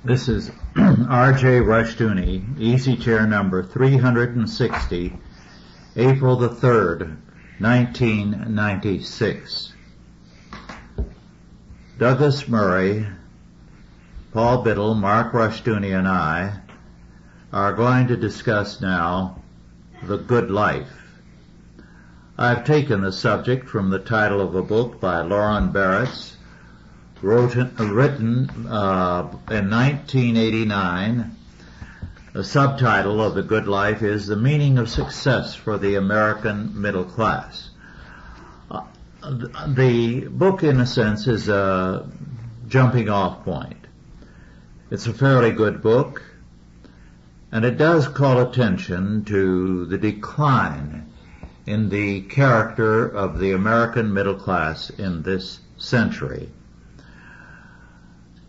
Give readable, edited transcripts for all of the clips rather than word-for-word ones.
This is R.J. Rushdoony, easy chair number 360, April the 3rd, 1996. Douglas Murray, Paul Biddle, Mark Rushdoony, and I are going to discuss now the good life. I've taken the subject from the title of a book by Lauren Barretts, written in 1989. The subtitle of The Good Life is The Meaning of Success for the American Middle Class. The book, in a sense, is a jumping off point. It's a fairly good book, and it does call attention to the decline in the character of the American middle class in this century.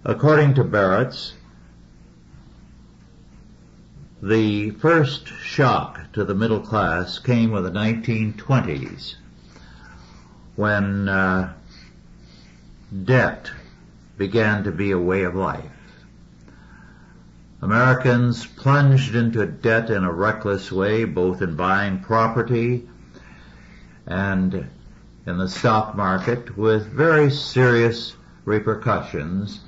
According to Barretts, the first shock to the middle class came with the 1920s, when debt began to be a way of life. Americans plunged into debt in a reckless way, both in buying property and in the stock market, with very serious repercussions,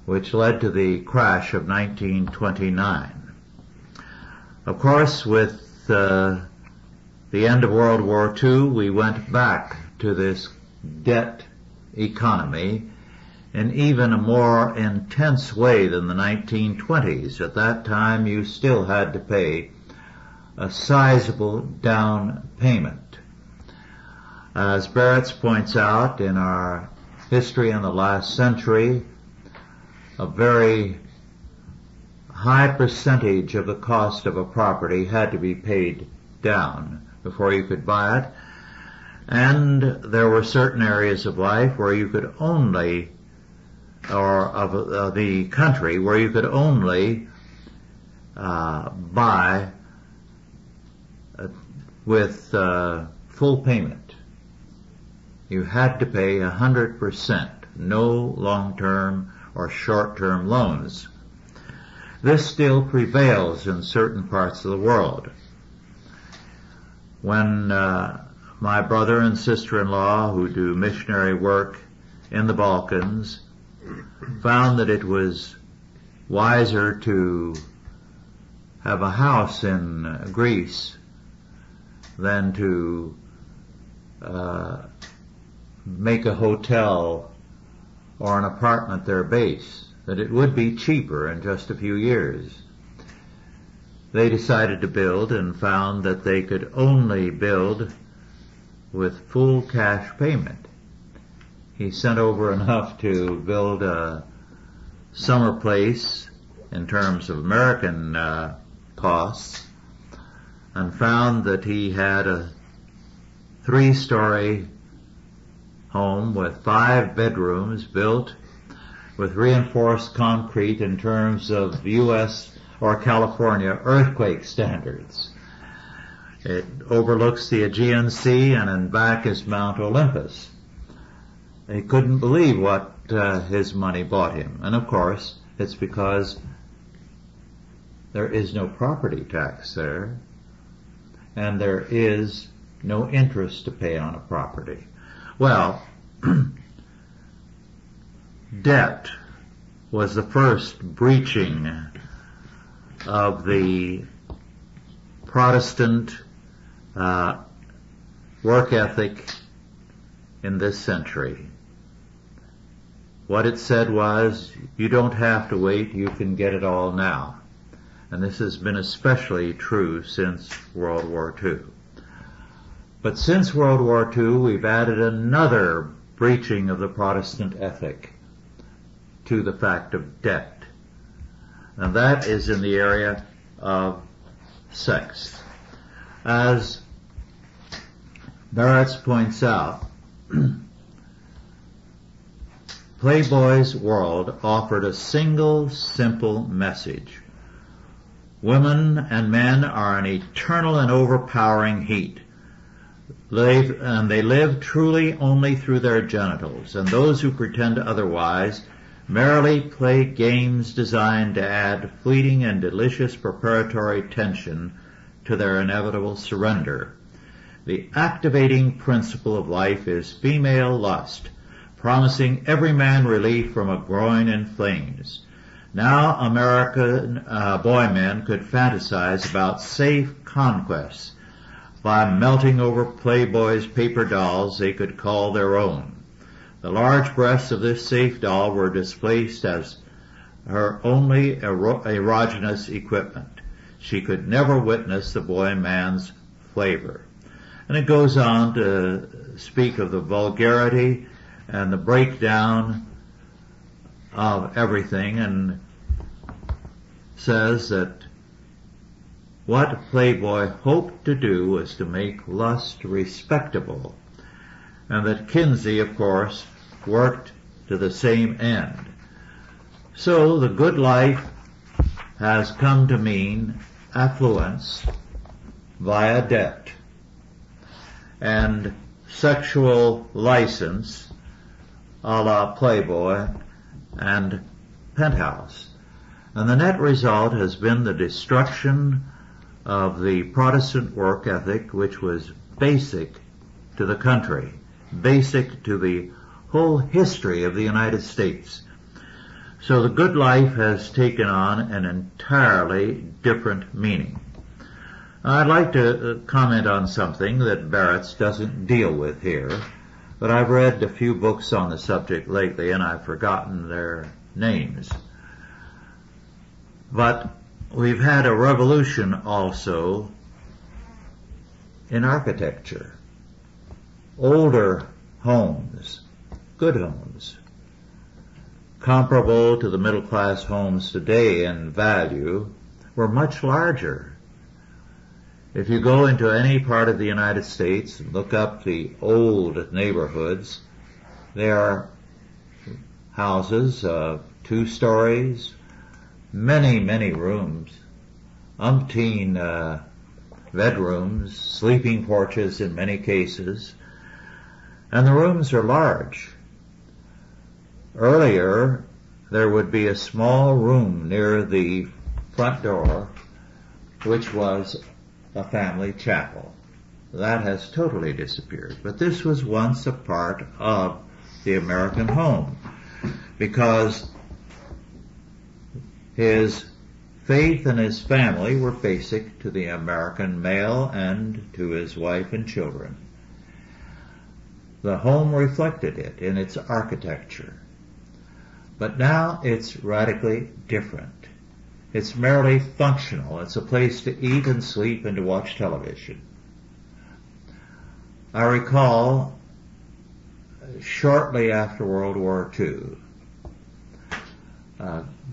which led to the crash of 1929. Of course, with the end of World War II, we went back to this debt economy in even a more intense way than the 1920s. At that time, you still had to pay a sizable down payment. As Barretts points out in our History in the Last Century, a very high percentage of the cost of a property had to be paid down before you could buy it, and there were certain areas of life where you could only, or of the country, where you could only buy with full payment. You had to pay 100%, no long-term or short-term loans. This still prevails in certain parts of the world. When my brother and sister-in-law, who do missionary work in the Balkans, found that it was wiser to have a house in Greece than to make a hotel or an apartment their base, that it would be cheaper in just a few years. They decided to build and found that they could only build with full cash payment. He sent over enough to build a summer place in terms of American costs, and found that he had a 3-story home with 5 bedrooms built with reinforced concrete in terms of U.S. or California earthquake standards. It overlooks the Aegean Sea, and in back is Mount Olympus. He couldn't believe what his money bought him. And of course, it's because there is no property tax there, and there is no interest to pay on a property. Well, debt was the first breaching of the Protestant work ethic in this century. What it said was, you don't have to wait, you can get it all now. And this has been especially true since World War II. But since World War II, we've added another breaching of the Protestant ethic to the fact of debt. And that is in the area of sex. As Barretts points out, Playboy's World offered a single, simple message. Women and men are an eternal and overpowering heat. They live truly only through their genitals, and those who pretend otherwise merely play games designed to add fleeting and delicious preparatory tension to their inevitable surrender. The activating principle of life is female lust, promising every man relief from a groin in flames. Now American boy men could fantasize about safe conquests by melting over Playboy's paper dolls they could call their own. The large breasts of this safe doll were displaced as her only erogenous equipment. She could never witness the boy man's flavor. And it goes on to speak of the vulgarity and the breakdown of everything, and says that what Playboy hoped to do was to make lust respectable, and that Kinsey, of course, worked to the same end. So the good life has come to mean affluence via debt and sexual license a la Playboy and Penthouse. And the net result has been the destruction of the Protestant work ethic, which was basic to the country, basic to the whole history of the United States. So the good life has taken on an entirely different meaning. I'd like to comment on something that Barrett's doesn't deal with here, but I've read a few books on the subject lately and I've forgotten their names. But we've had a revolution also in architecture. Older homes, good homes, comparable to the middle-class homes today in value, were much larger. If you go into any part of the United States and look up the old neighborhoods, there are houses of 2 stories, many rooms, umpteen bedrooms, sleeping porches in many cases, and the rooms are large. Earlier, there would be a small room near the front door, which was a family chapel. That has totally disappeared. But this was once a part of the American home, because his faith and his family were basic to the American male and to his wife and children. The home reflected it in its architecture. But now it's radically different. It's merely functional. It's a place to eat and sleep and to watch television. I recall shortly after World War II,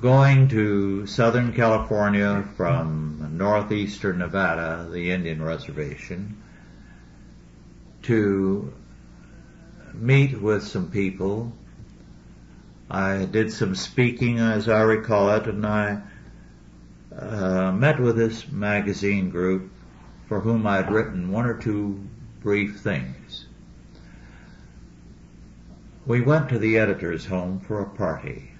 going to Southern California from northeastern Nevada, the Indian Reservation, to meet with some people. I did some speaking, as I recall it, and I met with this magazine group for whom I had written 1 or 2 brief things. We went to the editor's home for a party.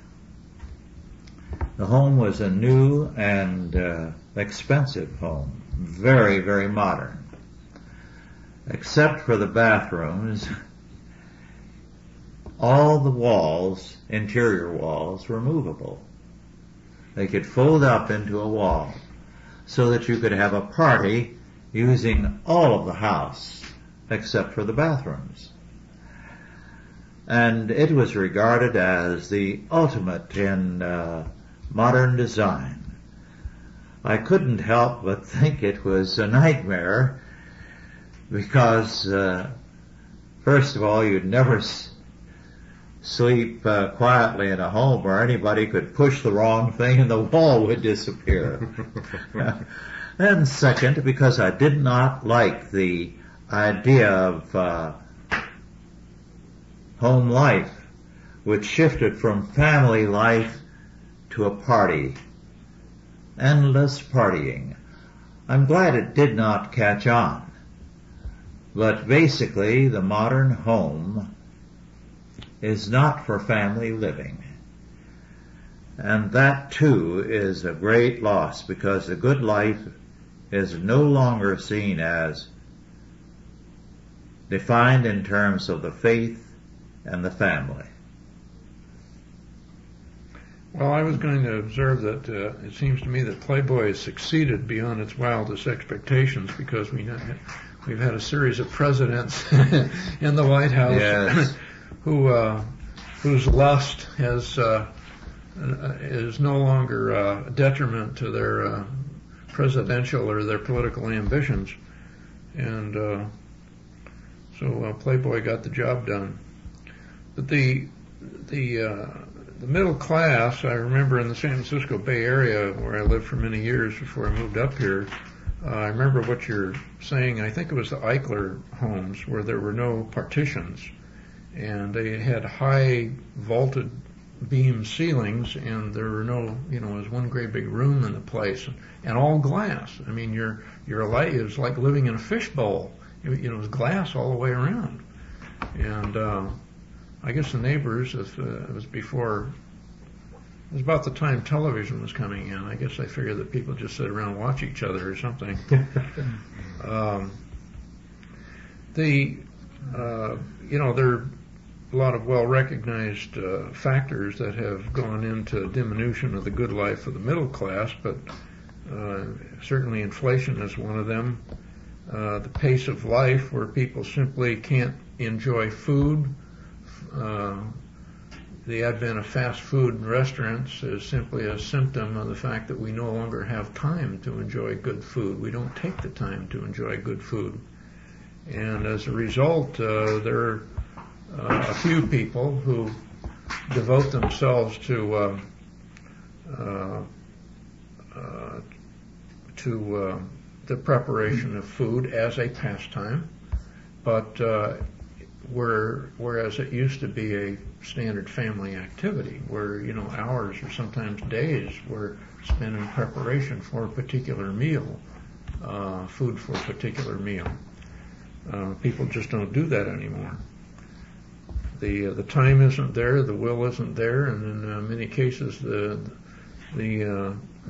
The home was a new and expensive home, very modern, except for the bathrooms. All the walls, interior walls, were movable. They could fold up into a wall so that you could have a party using all of the house except for the bathrooms. And it was regarded as the ultimate in modern design. I couldn't help but think it was a nightmare because, first of all, you'd never sleep quietly in a home where anybody could push the wrong thing and the wall would disappear. And second, because I did not like the idea of home life, which shifted from family life to a party, endless partying. I'm glad it did not catch on, but basically the modern home is not for family living. And that too is a great loss, because the good life is no longer seen as defined in terms of the faith and the family. Well, I was going to observe that it seems to me that Playboy has succeeded beyond its wildest expectations, because we've had a series of presidents in the White House Yes. whose lust is no longer a detriment to their presidential or their political ambitions, and so Playboy got the job done. But the middle class, I remember in the San Francisco Bay Area, where I lived for many years before I moved up here, I remember what you're saying. I think it was the Eichler homes, where there were no partitions, and they had high vaulted beam ceilings, and there were no, it was one great big room in the place, and all glass. I mean, it was like living in a fishbowl. It was glass all the way around. And I guess the neighbors, it was about the time television was coming in. I guess I figured that people just sit around and watch each other or something. There are a lot of well-recognized factors that have gone into diminution of the good life of the middle class, but certainly inflation is one of them. The pace of life, where people simply can't enjoy food. The advent of fast food restaurants is simply a symptom of the fact that we no longer have time to enjoy good food. We don't take the time to enjoy good food. And as a result, there are a few people who devote themselves to the preparation of food as a pastime, but whereas it used to be a standard family activity, where hours or sometimes days were spent in preparation for a particular meal, food for a particular meal. People just don't do that anymore. The time isn't there, the will isn't there, and in many cases the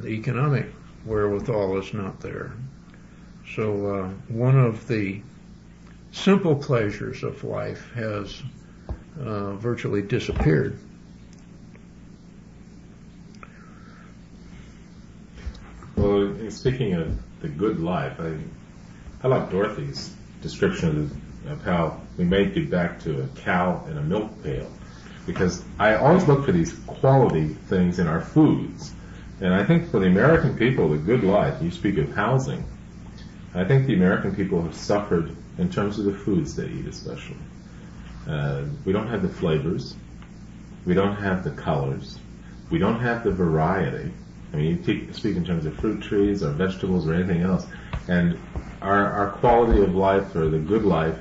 economic wherewithal is not there. So one of the simple pleasures of life has virtually disappeared. Well, speaking of the good life, I like Dorothy's description of how we may get back to a cow and a milk pail, because I always look for these quality things in our foods. And I think for the American people, the good life, you speak of housing, I think the American people have suffered in terms of the foods they eat especially. We don't have the flavors, we don't have the colors, we don't have the variety. I mean, you speak in terms of fruit trees or vegetables or anything else, and our quality of life, or the good life,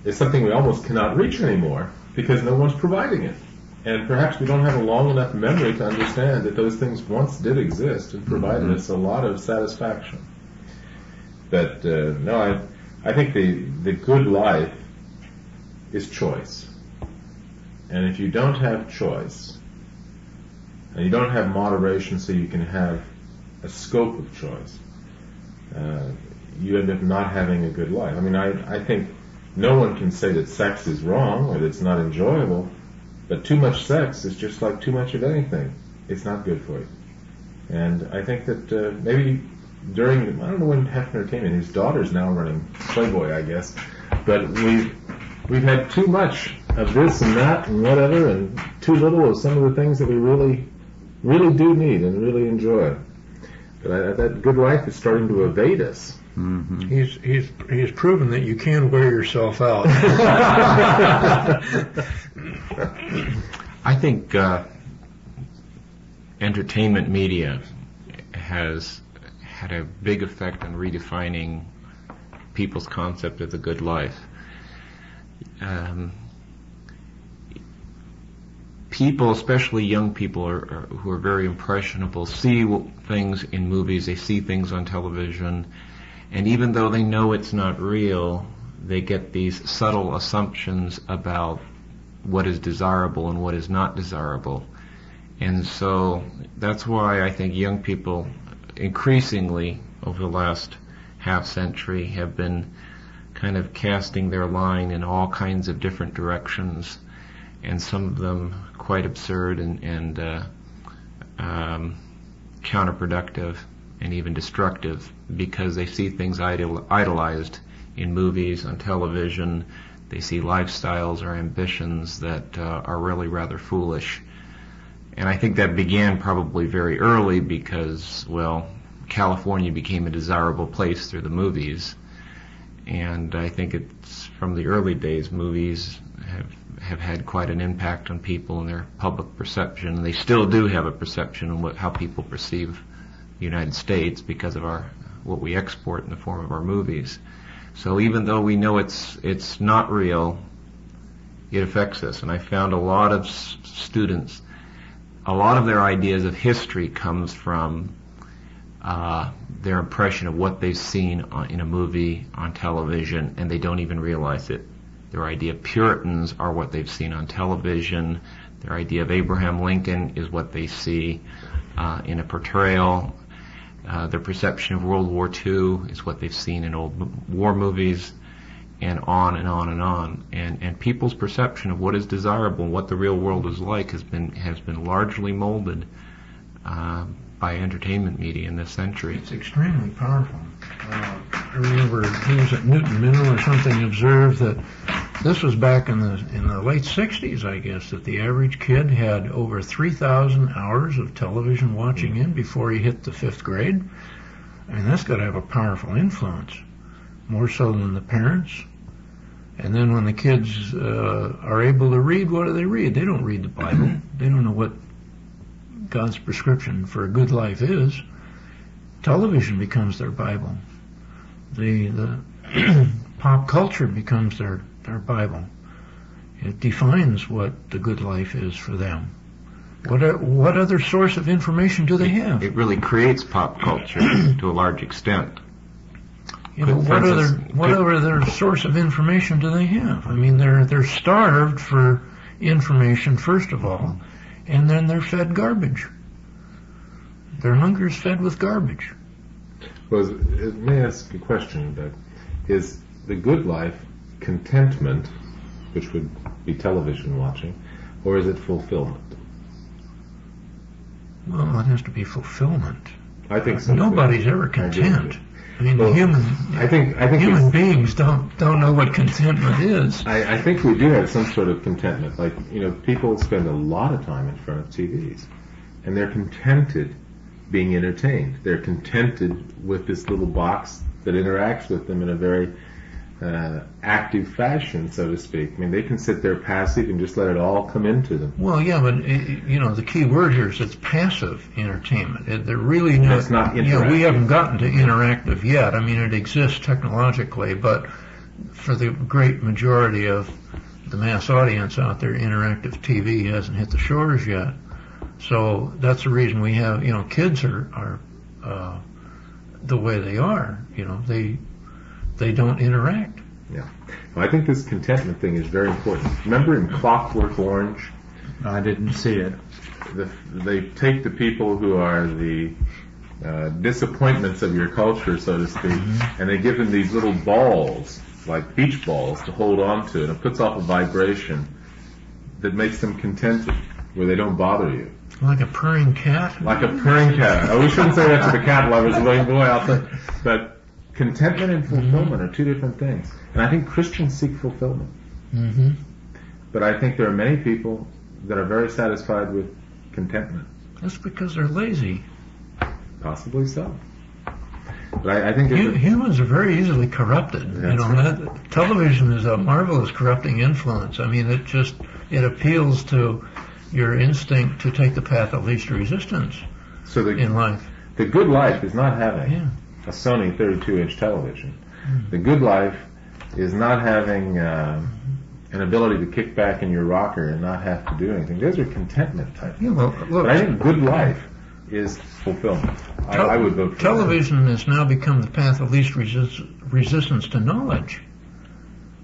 is something we almost cannot reach anymore because no one's providing it. And perhaps we don't have a long enough memory to understand that those things once did exist and provided us a lot of satisfaction. But no, I think the good life is choice. And if you don't have choice, and you don't have moderation so you can have a scope of choice, you end up not having a good life. I mean, I think no one can say that sex is wrong or that it's not enjoyable, but too much sex is just like too much of anything. It's not good for you. And I think that maybe during, I don't know when Hefner came in, his daughter's now running Playboy, I guess, but we've had too much of this and that and whatever, and too little of some of the things that we really do need and really enjoy. But that good life is starting to evade us. Mm-hmm. He's proven that you can wear yourself out. I think entertainment media has had a big effect on redefining people's concept of the good life. People, especially young people who are very impressionable, see things in movies, they see things on television, and even though they know it's not real, they get these subtle assumptions about what is desirable and what is not desirable. And so that's why I think young people increasingly over the last half century have been kind of casting their line in all kinds of different directions, and some of them quite absurd and counterproductive and even destructive, because they see things idolized in movies, on television. They see lifestyles or ambitions that are really rather foolish. And I think that began probably very early because, well, California became a desirable place through the movies. And I think it's from the early days, movies have had quite an impact on people and their public perception. They still do have a perception of how people perceive the United States because of what we export in the form of our movies. So even though we know it's not real, it affects us. And I found a lot of students, a lot of their ideas of history comes from their impression of what they've seen in a movie, on television, and they don't even realize it. Their idea of Puritans are what they've seen on television. Their idea of Abraham Lincoln is what they see in a portrayal. Their perception of World War II is what they've seen in old war movies, and on and on and on. And people's perception of what is desirable and what the real world is like has been largely molded by entertainment media in this century. It's extremely powerful. I remember he was at Newton Mill or something, observed that this was back in the late 60s, I guess, that the average kid had over 3,000 hours of television watching in before he hit the 5th grade. I mean, that's got to have a powerful influence, more so than the parents. And then when the kids are able to read, what do they read? They don't read the Bible. They don't know what God's prescription for a good life is. Television becomes their Bible. The pop culture becomes their Bible. It defines what the good life is for them. What other source of information do they have? It really creates pop culture to a large extent. You know, what other source of information do they have? I mean, they're starved for information, first of all, and then they're fed garbage. Their hunger is fed with garbage. Well, let me ask a question. Is the good life contentment, which would be television watching, or is it fulfillment? Well, it has to be fulfillment. I think so. Nobody's ever content. I mean, I think human beings don't know what contentment is. I think we do have some sort of contentment. Like, people spend a lot of time in front of TVs, and they're contented being entertained. They're contented with this little box that interacts with them in a very active fashion, so to speak. I mean, they can sit there passive and just let it all come into them. Well, yeah, but the key word here is it's passive entertainment. They're really not. It's not interactive. We haven't gotten to interactive yet. I mean, it exists technologically, but for the great majority of the mass audience out there, interactive TV hasn't hit the shores yet. So that's the reason we have, kids are the way they are. They don't interact. Yeah. Well, I think this contentment thing is very important. Remember in Clockwork Orange? I didn't see it. They take the people who are the disappointments of your culture, so to speak, and they give them these little balls, like beach balls, to hold on to, and it puts off a vibration that makes them contented, where they don't bother you. Like a purring cat? Like a purring cat. Oh, we shouldn't say that to the cat lovers, boy out there. But contentment and fulfillment are two different things. And I think Christians seek fulfillment. Mm-hmm. But I think there are many people that are very satisfied with contentment. That's because they're lazy. Possibly so. But I think humans are very easily corrupted. Television is a marvelous corrupting influence. I mean, it appeals to your instinct to take the path of least resistance in life. The good life is not having a Sony 32-inch television. The good life is not having an ability to kick back in your rocker and not have to do anything. Those are contentment type things. But I think good life is fulfillment. I would vote for television has now become the path of least resistance to knowledge.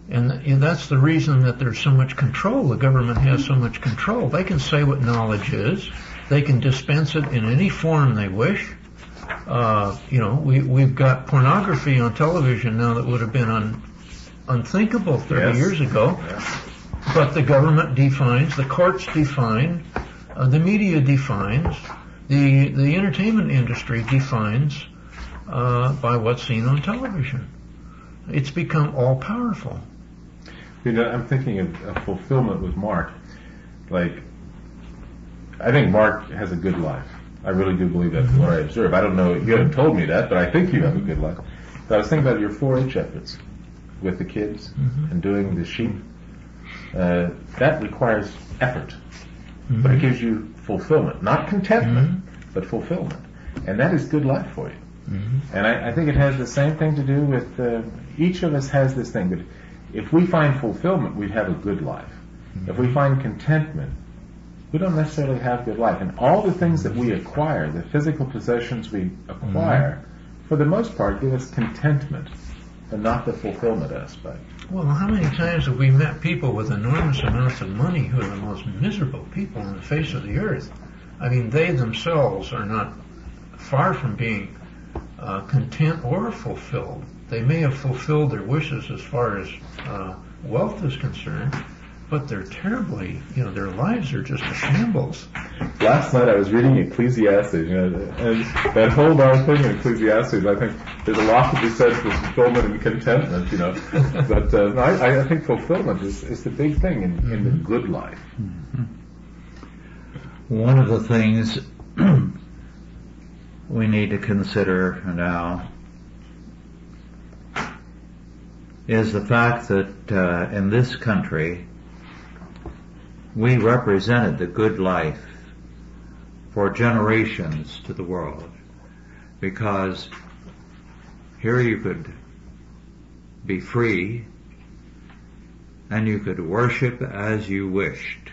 And that's the reason that there's so much control. The government has so much control. They can say what knowledge is. They can dispense it in any form they wish. We've got pornography on television now that would have been unthinkable 30 years ago. Yeah. But the government defines, the courts define, the media defines, the entertainment industry defines by what's seen on television. It's become all powerful. I'm thinking of fulfillment with Mark. Like, I think Mark has a good life. I really do believe that from what I observe. I don't know, you haven't told me that, but I think you have a good life. But I was thinking about your 4-H efforts with the kids and doing the sheep. That requires effort, but it gives you fulfillment, not contentment, but fulfillment. And that is good life for you. And I think it has the same thing to do with, each of us has this thing, but if we find fulfillment, we have a good life. If we find contentment, we don't necessarily have good life. And all the things that we acquire, the physical possessions we acquire, for the most part, give us contentment, and not the fulfillment aspect. Well, how many times have we met people with enormous amounts of money who are the most miserable people on the face of the earth? I mean, they themselves are not far from being content or fulfilled. They may have fulfilled their wishes as far as wealth is concerned, but they're terribly, their lives are just a shambles. Last night I was reading Ecclesiastes, and that whole darn thing in Ecclesiastes, I think there's a lot to be said for fulfillment and contentment, But I think fulfillment is the big thing in the good life. One of the things we need to consider now is the fact that in this country we represented the good life for generations to the world, because here you could be free and you could worship as you wished,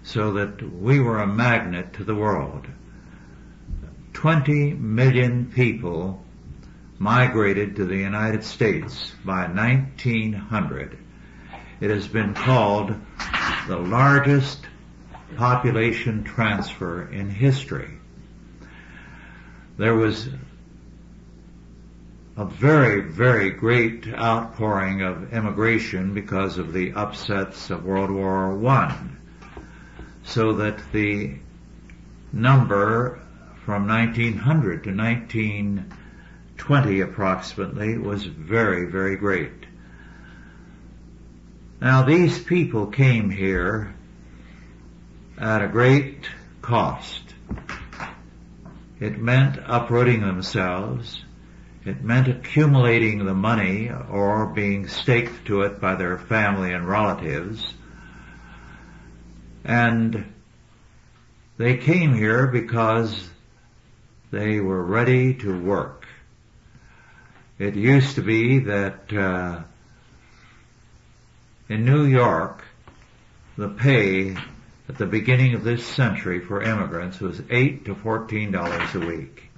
so that we were a magnet to the world. 20 million people migrated to the United States by 1900. It has been called the largest population transfer in history. There was a very, very great outpouring of immigration because of the upsets of World War I, so that the number from 1900 to 1920 approximately was very, very great. Now, these people came here at a great cost. It meant uprooting themselves. It meant accumulating the money or being staked to it by their family and relatives. And they came here because they were ready to work. It used to be that in New York, the pay at the beginning of this century for immigrants was $8 to $14 a week.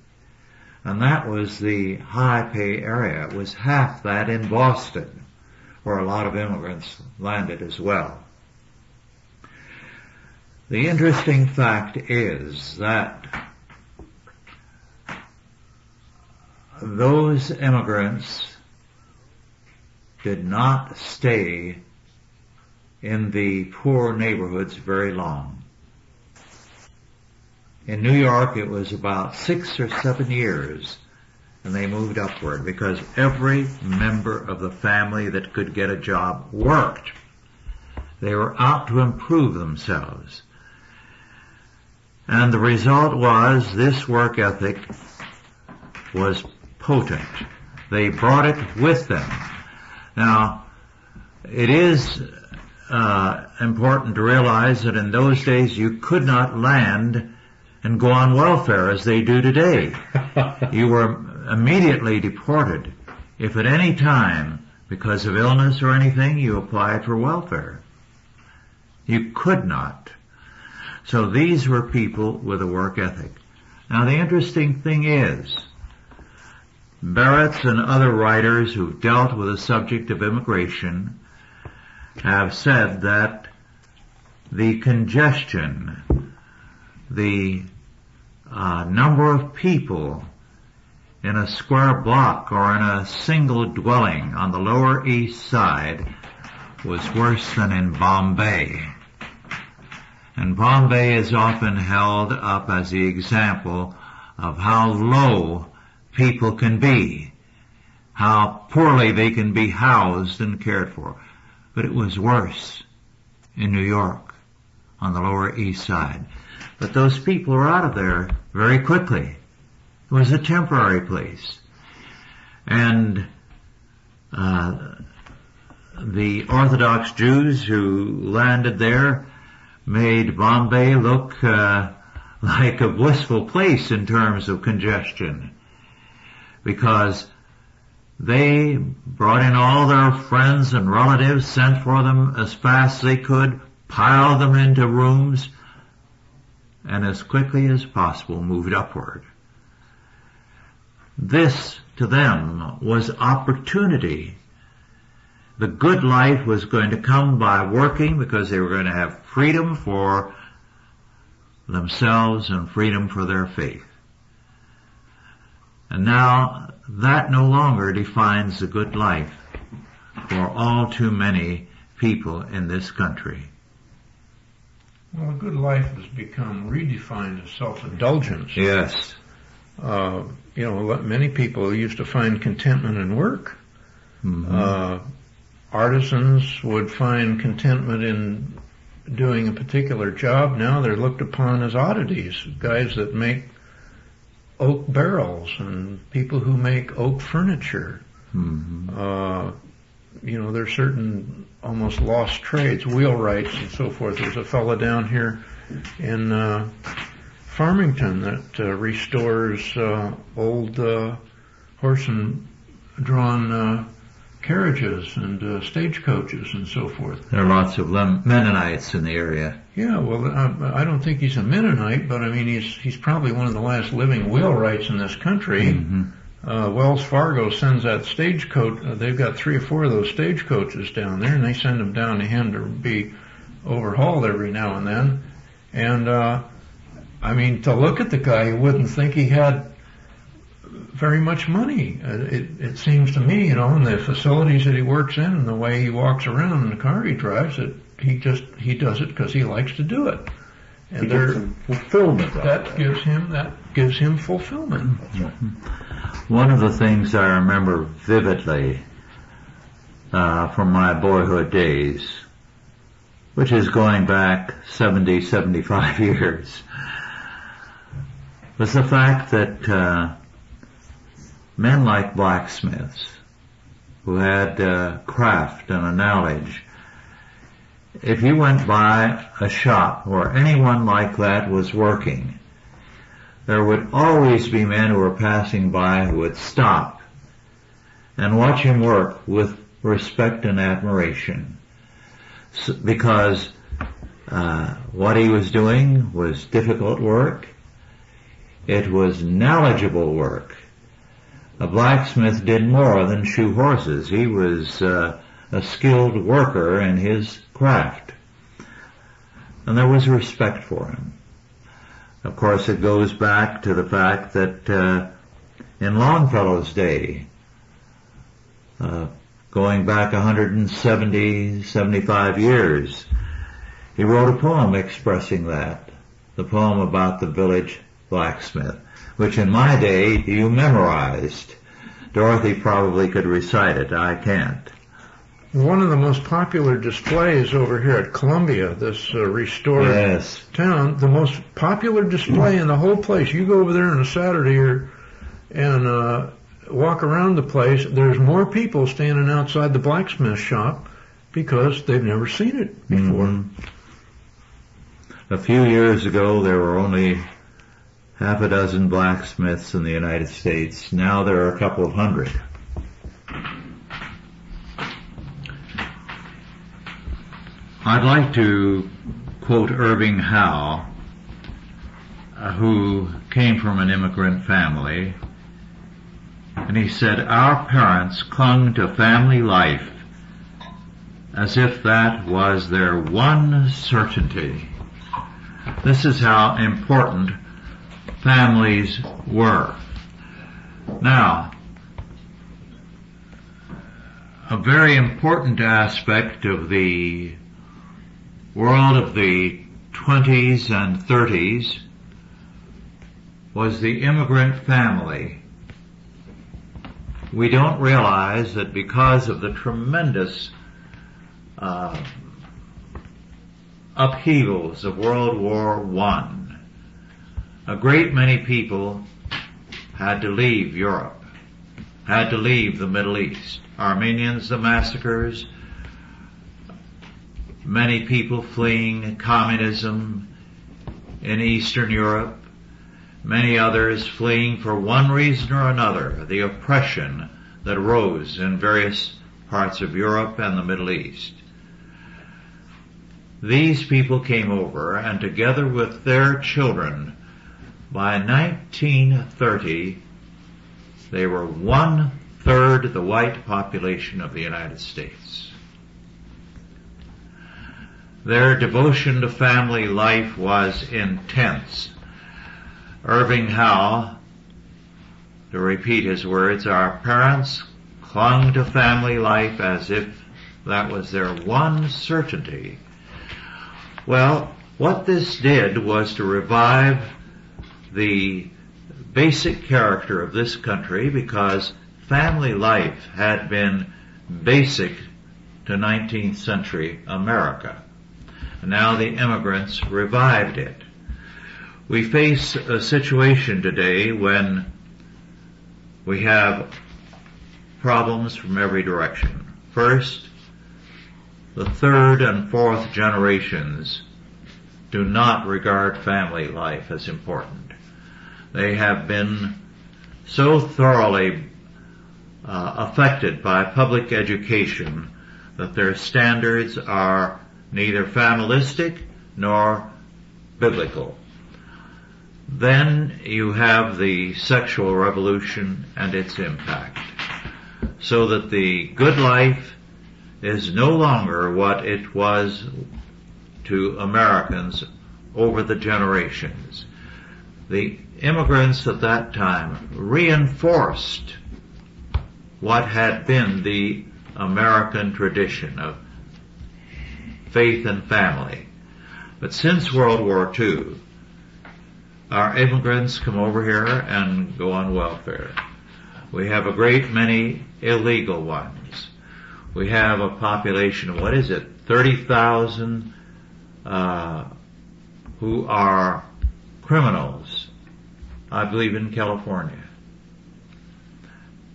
And that was the high pay area. It was half that in Boston, where a lot of immigrants landed as well. The interesting fact is that those immigrants did not stay in the poor neighborhoods very long. In New York, it was about 6 or 7 years, and they moved upward because every member of the family that could get a job worked. They were out to improve themselves. And the result was this work ethic was potent. They brought it with them. Now, it is important to realize that in those days you could not land and go on welfare as they do today. You were immediately deported if at any time, because of illness or anything, you applied for welfare. You could not. So these were people with a work ethic. Now the interesting thing is, Barrett's and other writers who've dealt with the subject of immigration have said that the congestion the number of people in a square block or in a single dwelling on the Lower East Side was worse than in Bombay. And Bombay is often held up as the example of how low people can be, how poorly they can be housed and cared for. But it was worse in New York on the Lower East Side. But those people were out of there very quickly. It was a temporary place. And the Orthodox Jews who landed there made Bombay look like a blissful place in terms of congestion, because they brought in all their friends and relatives, sent for them as fast as they could, piled them into rooms, and as quickly as possible moved upward. This, to them, was opportunity. The good life was going to come by working, because they were going to have freedom for themselves and freedom for their faith. And now that no longer defines the good life for all too many people in this country. Well, a good life has become redefined as self-indulgence. Yes. Many people used to find contentment in work. Mm-hmm. Artisans would find contentment in doing a particular job. Now they're looked upon as oddities. Guys that make oak barrels and people who make oak furniture. Mm-hmm. There's certain almost lost trades, wheelwrights and so forth. There's a fellow down here in Farmington that restores old horse and drawn carriages and stagecoaches and so forth. There are lots of Mennonites in the area. Yeah, well, I don't think he's a Mennonite, but I mean he's probably one of the last living wheelwrights in this country. Mm-hmm. Wells Fargo sends that stagecoach. They've got 3 or 4 of those stagecoaches down there, and they send them down to him to be overhauled every now and then. And to look at the guy, you wouldn't think he had very much money. It seems to me, in the facilities that he works in and the way he walks around in the car he drives, he does it because he likes to do it. And fulfillment. That gives him fulfillment. One of the things I remember vividly from my boyhood days, which is going back 70, 75 years, was the fact that men like blacksmiths, who had craft and a knowledge, if you went by a shop where anyone like that was working, there would always be men who were passing by who would stop and watch him work with respect and admiration, because what he was doing was difficult work. It was knowledgeable work. A blacksmith did more than shoe horses. He was a skilled worker in his craft, and there was respect for him. Of course, it goes back to the fact that in Longfellow's day, going back 170, 75 years, he wrote a poem expressing that, the poem about the village blacksmith, which in my day you memorized. Dorothy probably could recite it. I can't. One of the most popular displays over here at Columbia, this restored town, the most popular display in the whole place. You go over there on a Saturday and walk around the place, there's more people standing outside the blacksmith shop because they've never seen it before. Mm-hmm. A few years ago, there were only half a dozen blacksmiths in the United States. Now there are a couple of hundred. I'd like to quote Irving Howe, who came from an immigrant family, and he said, "Our parents clung to family life as if that was their one certainty." This is how important families were. Now, a very important aspect of the world of the 20s and 30s was the immigrant family. We don't realize that because of the tremendous upheavals of World War I, a great many people had to leave Europe, had to leave the Middle East. Armenians, the massacres, many people fleeing communism in Eastern Europe, many others fleeing for one reason or another, the oppression that arose in various parts of Europe and the Middle East. These people came over, and together with their children, by 1930, they were 1/3 the white population of the United States. Their devotion to family life was intense. Irving Howe, to repeat his words, our parents clung to family life as if that was their one certainty. Well, what this did was to revive the basic character of this country, because family life had been basic to 19th century America. Now the immigrants revived it. We face a situation today when we have problems from every direction. First, the third and fourth generations do not regard family life as important. They have been so thoroughly affected by public education that their standards are neither familistic nor biblical. Then you have the sexual revolution and its impact, so that the good life is no longer what it was to Americans over the generations. The immigrants at that time reinforced what had been the American tradition of faith and family. But since World War II, our immigrants come over here and go on welfare. We have a great many illegal ones. We have a population of, 30,000 who are criminals, I believe, in California.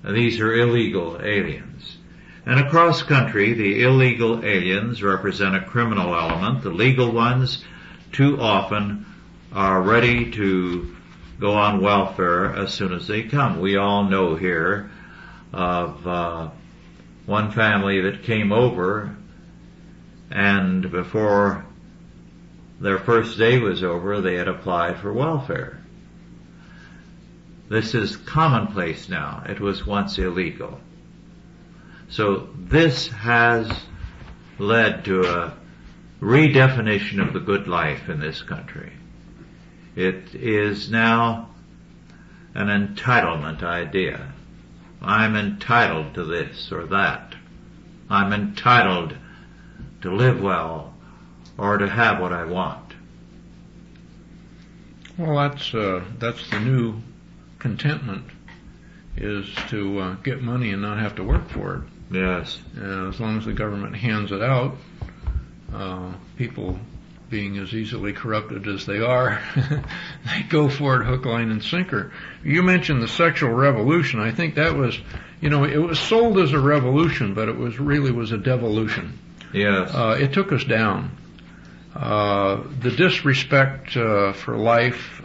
These are illegal aliens. And across country, the illegal aliens represent a criminal element. The legal ones, too often, are ready to go on welfare as soon as they come. We all know here of one family that came over, and before their first day was over, they had applied for welfare. This is commonplace now. It was once illegal. So this has led to a redefinition of the good life in this country. It is now an entitlement idea. I'm entitled to this or that. I'm entitled to live well or to have what I want. Well, that's the new contentment, is to get money and not have to work for it. Yes. As long as the government hands it out, people being as easily corrupted as they are, they go for it hook, line, and sinker. You mentioned the sexual revolution. I think that was, it was sold as a revolution, but it really was a devolution. Yes. It took us down. The disrespect for life,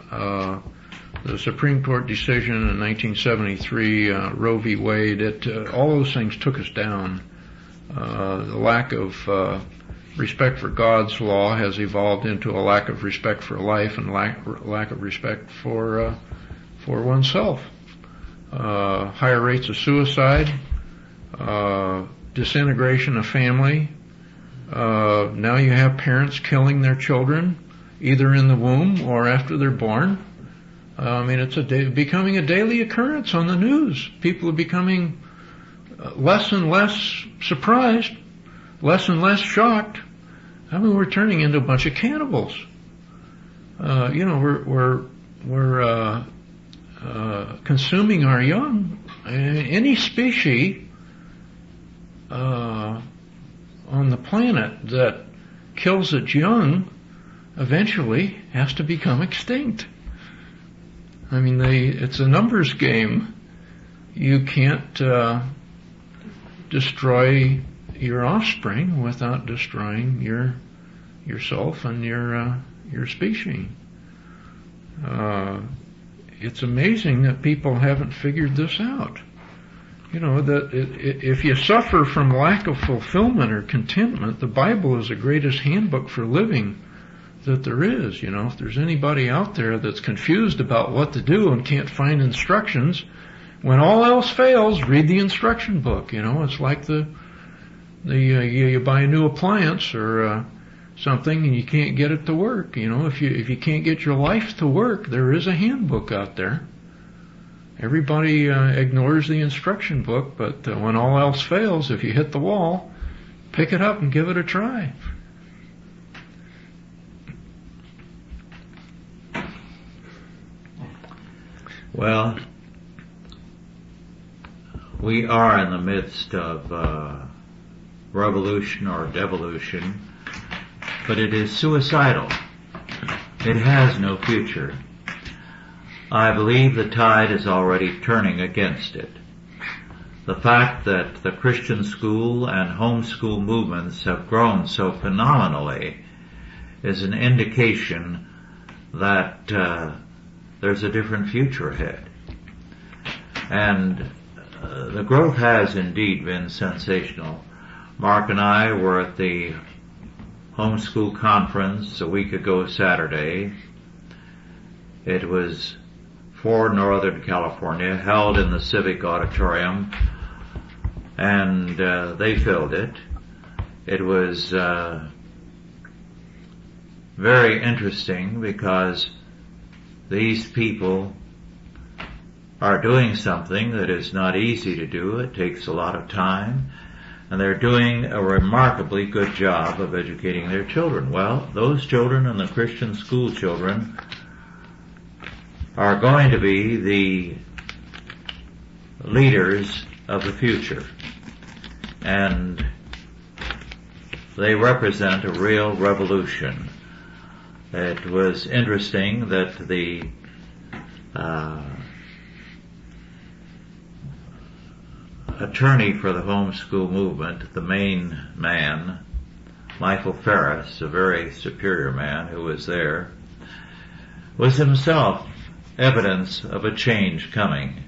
the Supreme Court decision in 1973, Roe v. Wade, all those things took us down. The lack of respect for God's law has evolved into a lack of respect for life and lack of respect for oneself. Higher rates of suicide, disintegration of family. Now you have parents killing their children, either in the womb or after they're born. I mean, it's becoming a daily occurrence on the news. People are becoming less and less surprised, less and less shocked. I mean, we're turning into a bunch of cannibals. We're consuming our young. Any species on the planet that kills its young eventually has to become extinct. I mean, it's a numbers game. You can't destroy your offspring without destroying yourself and your species. It's amazing that people haven't figured this out. You know, that if you suffer from lack of fulfillment or contentment, the Bible is the greatest handbook for living that there is. You know, if there's anybody out there that's confused about what to do and can't find instructions, when all else fails, read the instruction book. You know, it's like you buy a new appliance or something and you can't get it to work. You know, if you can't get your life to work, there is a handbook out there. Everybody ignores the instruction book, but when all else fails, if you hit the wall, pick it up and give it a try. Well, we are in the midst of revolution or devolution, but it is suicidal. It has no future. I believe the tide is already turning against it. The fact that the Christian school and homeschool movements have grown so phenomenally is an indication that there's a different future ahead. And the growth has indeed been sensational. Mark and I were at the homeschool conference a week ago Saturday. It was for Northern California, held in the Civic Auditorium, and they filled it. It was very interesting because these people are doing something that is not easy to do. It takes a lot of time, and they're doing a remarkably good job of educating their children. Well, those children and the Christian school children are going to be the leaders of the future, and they represent a real revolution. It was interesting that the attorney for the homeschool movement, the main man, Michael Ferris, a very superior man who was there, was himself evidence of a change coming.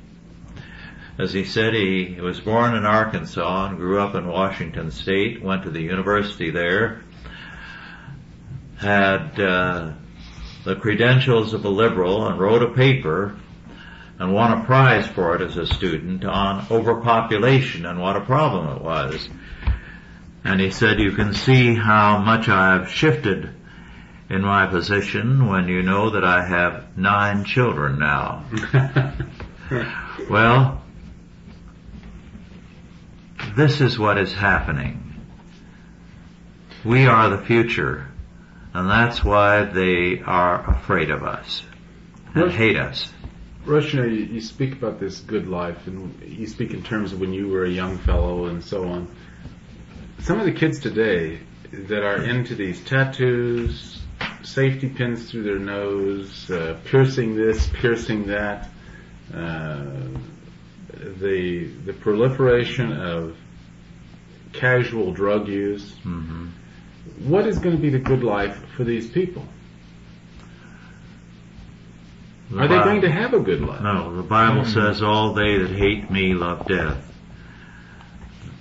As he said, he was born in Arkansas and grew up in Washington State, went to the university there, had the credentials of a liberal, and wrote a paper and won a prize for it as a student on overpopulation and what a problem it was. And he said, you can see how much I've shifted in my position when you know that I have 9 children now. Well, this is what is happening. We are the future, and that's why they are afraid of us and hate us. Rush, you speak about this good life, and you speak in terms of when you were a young fellow and so on. Some of the kids today that are into these tattoos, safety pins through their nose, piercing this, piercing that, the proliferation of casual drug use. Mm-hmm. What is going to be the good life for these people? Are they going to have a good life? No, the Bible says, all they that hate me love death.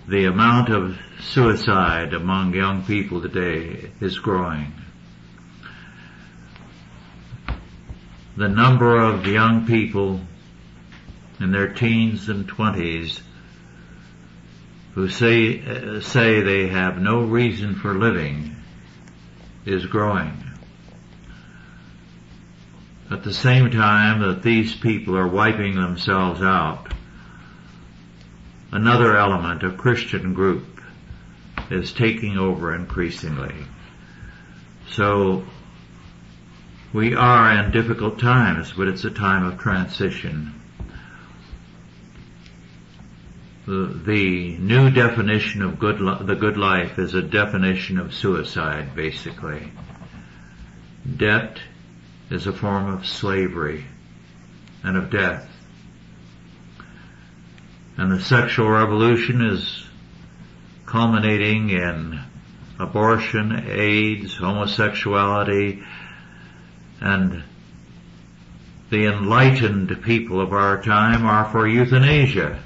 The amount of suicide among young people today is growing. The number of young people in their teens and 20s who say they have no reason for living is growing. at the same time that these people are wiping themselves out, another element, a Christian group, is taking over increasingly. So we are in difficult times, but it's a time of transition. The new definition of the good life is a definition of suicide, basically. Debt is a form of slavery and of death. And the sexual revolution is culminating in abortion, AIDS, homosexuality, and the enlightened people of our time are for euthanasia.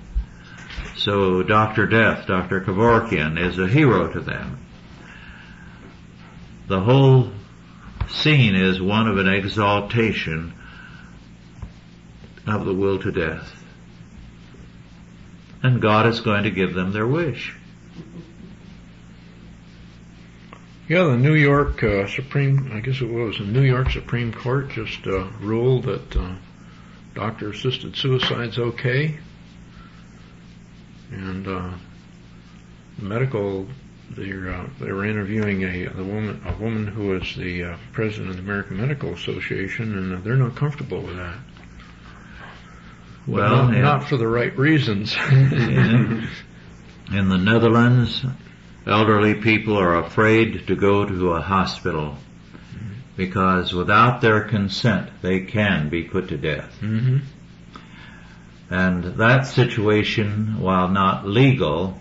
So Dr. Death, Dr. Kevorkian, is a hero to them. The whole scene is one of an exaltation of the will to death. And God is going to give them their wish. Yeah, the New York the New York Supreme Court just ruled that doctor-assisted suicide's okay. And they were interviewing a woman who is the president of the American Medical Association, and they're not comfortable with that. Well, not for the right reasons. In the Netherlands, elderly people are afraid to go to a hospital because without their consent they can be put to death. Mm-hmm. And that situation, while not legal,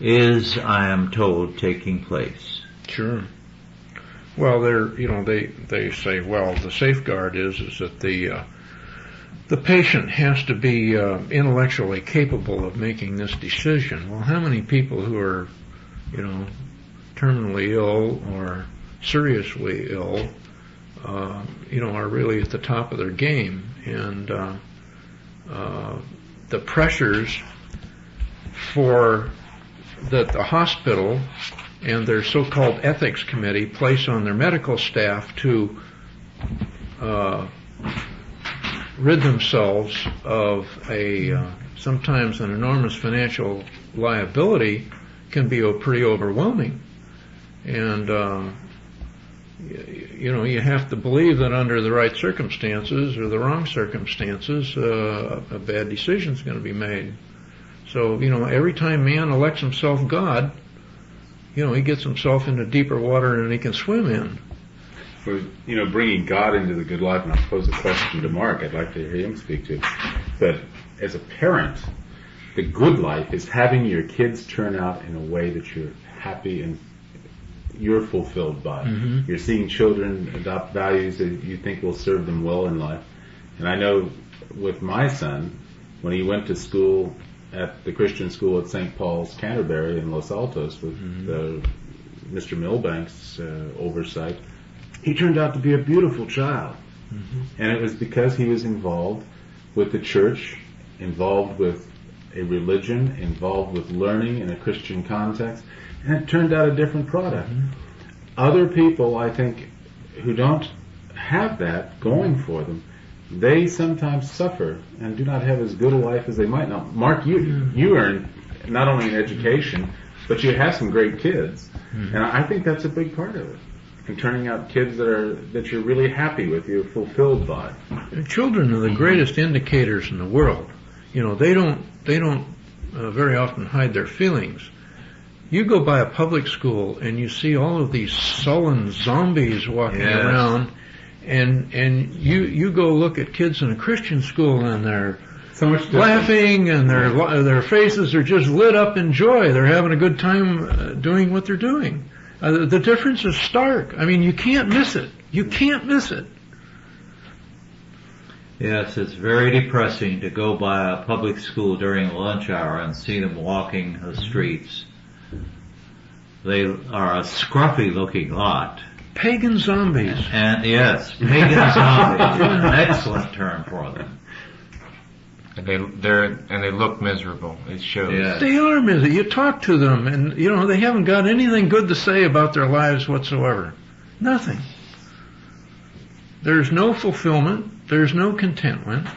is, I am told, taking place. Sure. Well, they say, well, the safeguard is that the patient has to be intellectually capable of making this decision. Well, how many people who are, terminally ill or seriously ill, are really at the top of their game, and the pressures that the hospital and their so-called ethics committee place on their medical staff to rid themselves of sometimes an enormous financial liability can be pretty overwhelming. And you have to believe that under the right circumstances or the wrong circumstances, a bad decision is going to be made. So, every time man elects himself God, he gets himself into deeper water than he can swim in. Well, bringing God into the good life, and I'll pose a question to Mark, I'd like to hear him speak to. But as a parent, the good life is having your kids turn out in a way that you're happy and you're fulfilled by. Mm-hmm. You're seeing children adopt values that you think will serve them well in life. And I know with my son, when he went to school at the Christian school at St. Paul's, Canterbury in Los Altos with Mr. Milbank's oversight, he turned out to be a beautiful child. Mm-hmm. And it was because he was involved with the church, involved with a religion, involved with learning in a Christian context, and it turned out a different product. Mm-hmm. Other people, I think, who don't have that going for them, they sometimes suffer and do not have as good a life as they might. Now, Mark, you earn not only an education, but you have some great kids. Mm-hmm. And I think that's a big part of it. And turning out kids that you're really happy with, you're fulfilled by. Children are the greatest indicators in the world. They don't very often hide their feelings. You go by a public school and you see all of these sullen zombies walking around, and you go look at kids in a Christian school and they're so much laughing and their faces are just lit up in joy. They're having a good time doing what they're doing. The difference is stark. I mean, you can't miss it. You can't miss it. Yes, it's very depressing to go by a public school during the lunch hour and see them walking the streets. They are a scruffy-looking lot. Pagan zombies. And yes, pagan zombies. An excellent term for them. And they look miserable. It shows. Yes. They are miserable. You talk to them, and they haven't got anything good to say about their lives whatsoever. Nothing. there's no fulfillment, there's no contentment.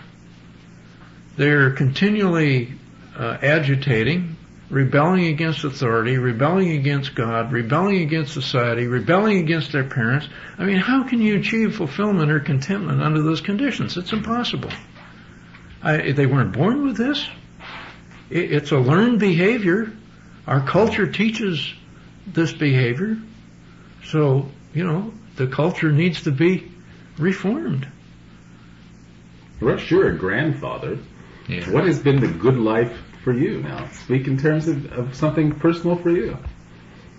They're continually agitating, rebelling against authority, rebelling against God, rebelling against society, rebelling against their parents. I mean, how can you achieve fulfillment or contentment under those conditions? It's impossible. They weren't born with this. It's a learned behavior. Our culture teaches this behavior. So, the culture needs to be reformed. Russ, you're a grandfather. Yeah. What has been the good life for you now? Speak in terms of something personal for you.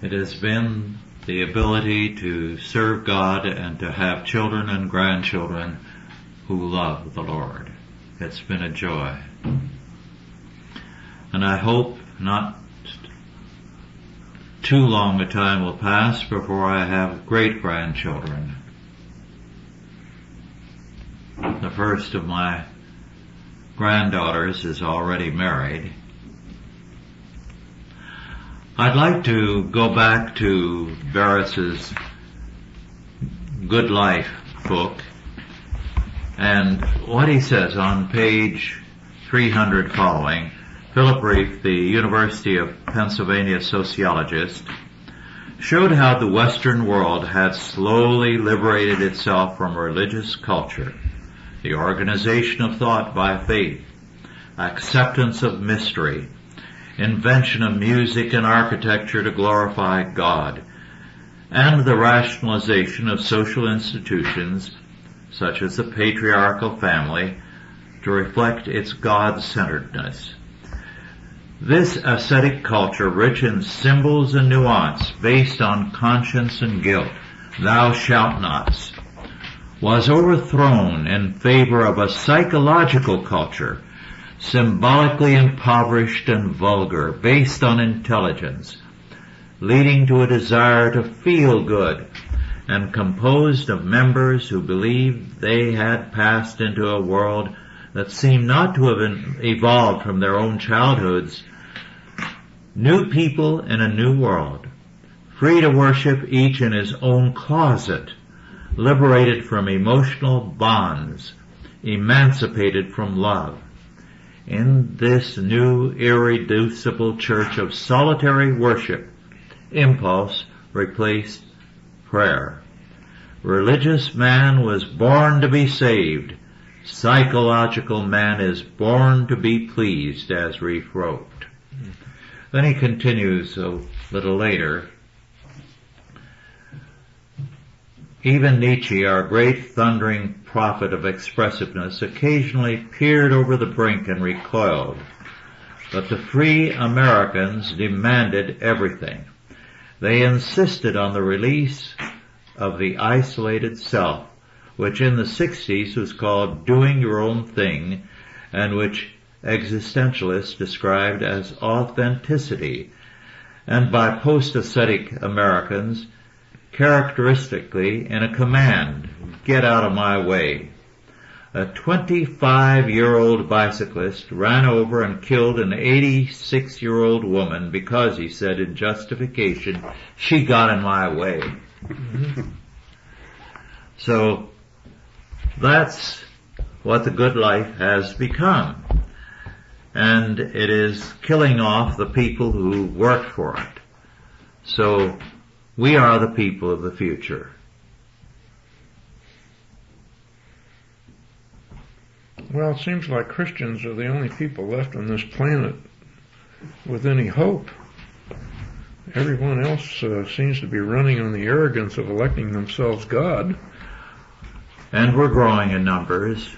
It has been the ability to serve God and to have children and grandchildren who love the Lord. It's been a joy. And I hope not too long a time will pass before I have great-grandchildren. The first of my granddaughters is already married. I'd like to go back to Barrett's Good Life book and what he says on page 300 following. Philip Reif, the University of Pennsylvania sociologist, showed how the Western world had slowly liberated itself from religious culture, the organization of thought by faith, acceptance of mystery, invention of music and architecture to glorify God, and the rationalization of social institutions such as the patriarchal family to reflect its God-centeredness. This ascetic culture, rich in symbols and nuance, based on conscience and guilt, thou shalt nots, was overthrown in favor of a psychological culture, symbolically impoverished and vulgar, based on intelligence, leading to a desire to feel good, and composed of members who believed they had passed into a world that seemed not to have evolved from their own childhoods. New people in a new world, free to worship each in his own closet, liberated from emotional bonds, emancipated from love. In this new irreducible church of solitary worship, impulse replaced prayer. Religious man was born to be saved. Psychological man is born to be pleased, as Reif wrote. Then he continues a little later. Even Nietzsche, our great thundering prophet of expressiveness, occasionally peered over the brink and recoiled. But the free Americans demanded everything. They insisted on the release of the isolated self, which in the 60s was called doing your own thing, and which existentialists described as authenticity, and by post-ascetic Americans characteristically in a command, get out of my way. A 25-year-old bicyclist ran over and killed an 86-year-old woman because, he said in justification, she got in my way. So that's what the good life has become. And it is killing off the people who worked for it. So we are the people of the future. Well, it seems like Christians are the only people left on this planet with any hope. Everyone else seems to be running on the arrogance of electing themselves God. And we're growing in numbers.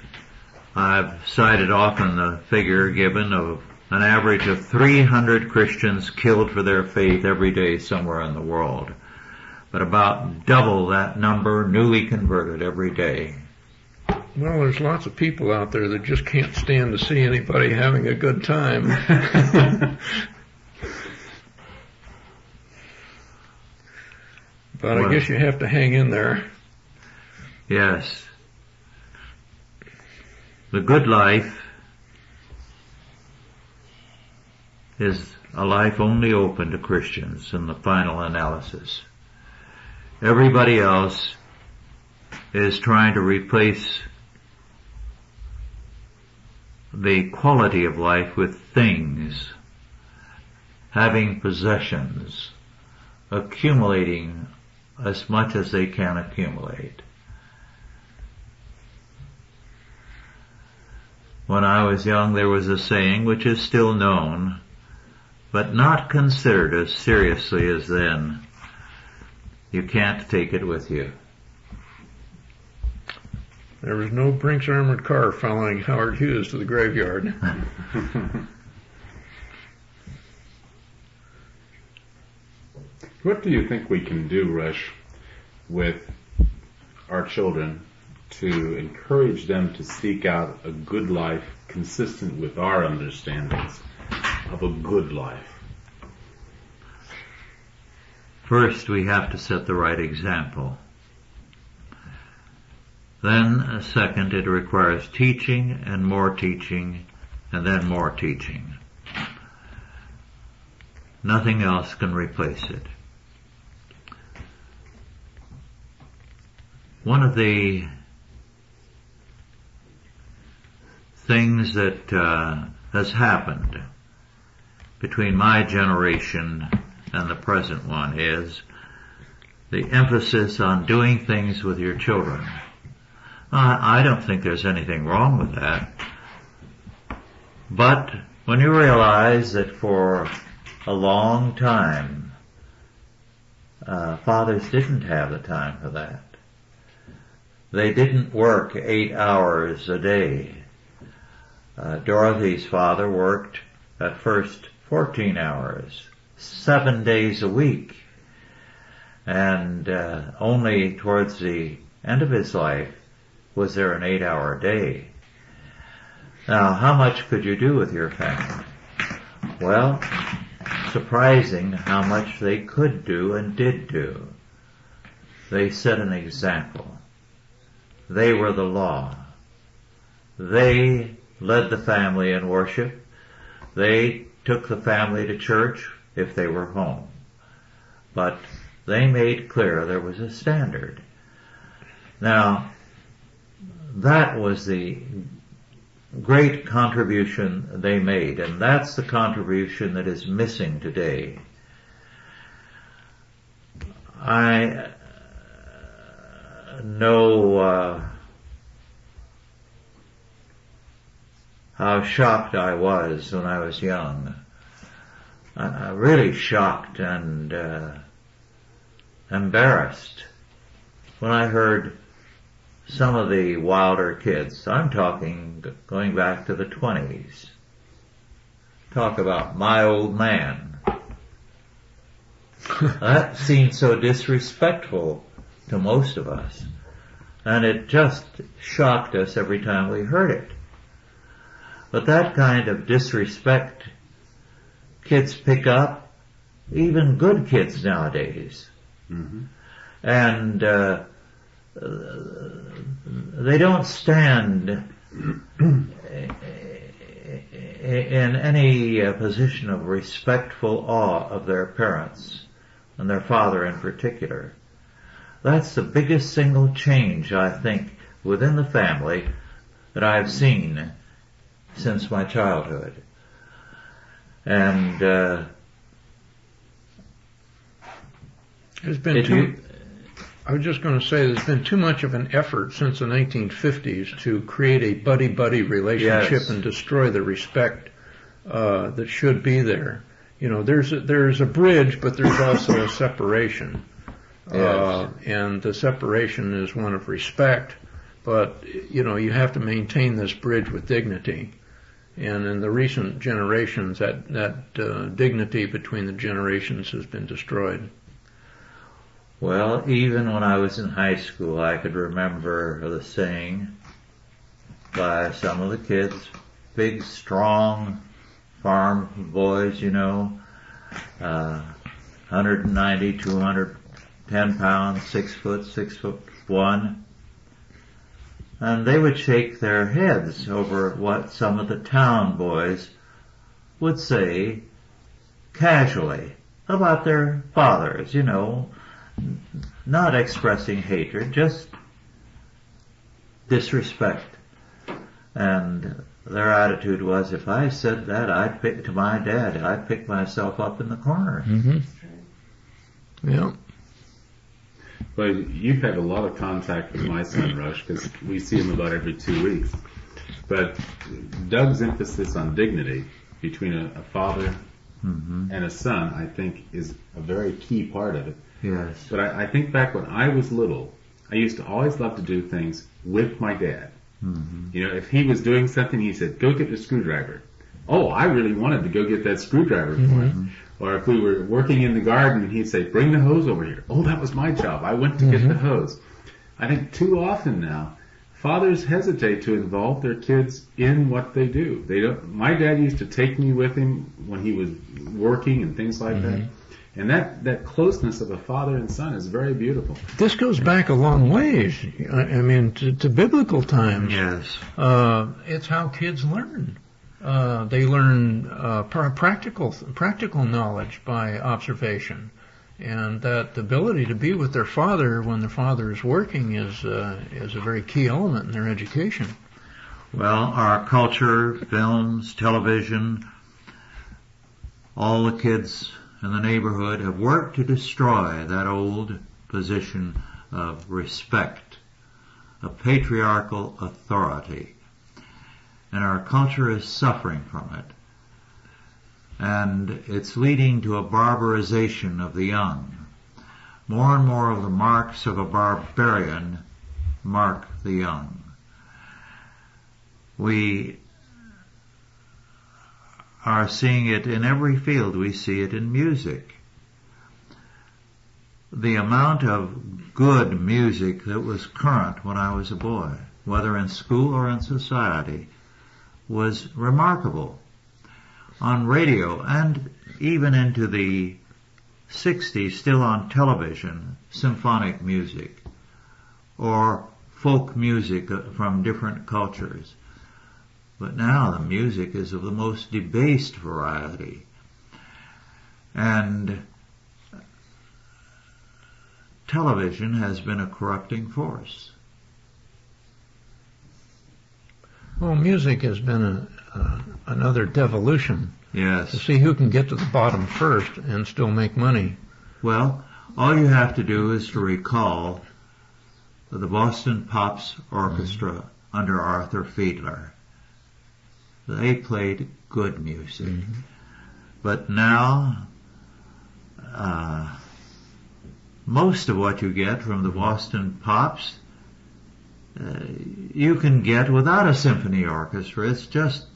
I've cited often the figure given of an average of 300 Christians killed for their faith every day somewhere in the world. But about double that number newly converted every day. Well, there's lots of people out there that just can't stand to see anybody having a good time. But I guess you have to hang in there. Yes. The good life is a life only open to Christians in the final analysis. Everybody else is trying to replace the quality of life with things, having possessions, accumulating as much as they can accumulate. When I was young, there was a saying, which is still known, but not considered as seriously as then: you can't take it with you. There was no Brinks armored car following Howard Hughes to the graveyard. What do you think we can do, Rush, with our children to encourage them to seek out a good life consistent with our understandings of a good life? First, we have to set the right example. Then, second, it requires teaching, and then more teaching. Nothing else can replace it. One of the things that has happened between my generation and the present one is the emphasis on doing things with your children. I don't think there's anything wrong with that. But when you realize that for a long time, fathers didn't have the time for that. They didn't work 8 hours a day. Dorothy's father worked at first 14 hours, 7 days a week. And only towards the end of his life was there an 8-hour day. Now, how much could you do with your family? Well, surprising how much they could do and did do. They set an example. They were the law. They led the family in worship. They took the family to church if they were home. But they made clear there was a standard. Now, that was the great contribution they made, and that's the contribution that is missing today. I know how shocked I was when I was young. Really shocked and embarrassed when I heard some of the wilder kids, I'm talking going back to the 20s, talk about my old man. That seemed so disrespectful to most of us, and it just shocked us every time we heard it. But that kind of disrespect kids pick up, even good kids nowadays. Mm-hmm. And they don't stand in any position of respectful awe of their parents, and their father in particular. That's the biggest single change, I think, within the family that I've seen since my childhood. And there's been I was just going to say there's been too much of an effort since the 1950s to create a buddy-buddy relationship, yes, and destroy the respect that should be there. You know, there's a bridge, but there's also a separation. Yes. And the separation is one of respect, but, you know, you have to maintain this bridge with dignity. And in the recent generations, that dignity between the generations has been destroyed. Well, even when I was in high school, I could remember the saying by some of the kids, big, strong farm boys, you know, 190, 210 pounds, 6 foot, 6'1". And they would shake their heads over what some of the town boys would say casually about their fathers, you know, not expressing hatred, just disrespect. And their attitude was, if I said that to my dad, I'd pick myself up in the corner. Mm-hmm. Yeah. Well, you've had a lot of contact with my son, Rush, because we see him about every 2 weeks. But Doug's emphasis on dignity between a father and a son, I think, is a very key part of it. Yes. But I think back when I was little, I used to always love to do things with my dad. You know, if he was doing something, he said, go get the screwdriver. Oh, I really wanted to go get that screwdriver for him. Or if we were working in the garden, he'd say, bring the hose over here. Oh, that was my job. I went to get the hose. I think too often now, fathers hesitate to involve their kids in what they do. They don't. My dad used to take me with him when he was working and things like that. And that closeness of a father and son is very beautiful. This goes back a long ways. I mean, to biblical times. Yes. It's how kids learn. They learn practical knowledge by observation, and that ability to be with their father when their father is working is a very key element in their education. Well, our culture, films, television, all the kids in the neighborhood have worked to destroy that old position of respect, of patriarchal authority. And our culture is suffering from it. And it's leading to a barbarization of the young. More and more of the marks of a barbarian mark the young. We are seeing it in every field. We see it in music. The amount of good music that was current when I was a boy, whether in school or in society, was remarkable. On radio and even into the 60s, still on television, symphonic music or folk music from different cultures. But now the music is of the most debased variety. And television has been a corrupting force. Well, music has been another devolution. Yes. To see who can get to the bottom first and still make money. Well, all you have to do is to recall the Boston Pops Orchestra under Arthur Fiedler. They played good music. But now, most of what you get from the Boston Pops, you can get without a symphony orchestra. It's just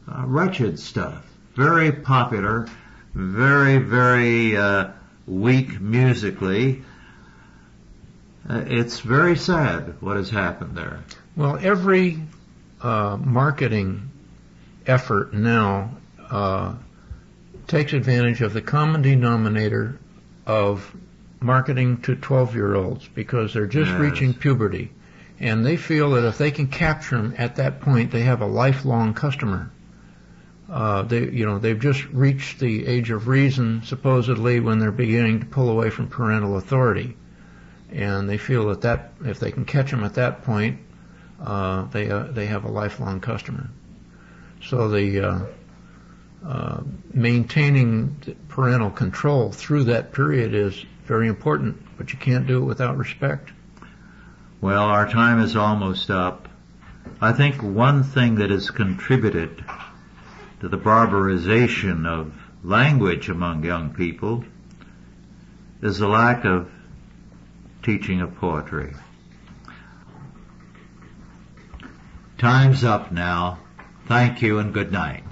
wretched stuff. Very popular, very, very weak musically. It's very sad what has happened there. Well, every marketing effort now takes advantage of the common denominator of marketing to 12-year-olds because they're just reaching puberty. And they feel that if they can capture them at that point, they have a lifelong customer. They've just reached the age of reason, supposedly, when they're beginning to pull away from parental authority. And they feel that if they can catch them at that point, they have a lifelong customer. So the maintaining parental control through that period is very important, but you can't do it without respect. Well, our time is almost up. I think one thing that has contributed to the barbarization of language among young people is the lack of teaching of poetry. Time's up now. Thank you and good night.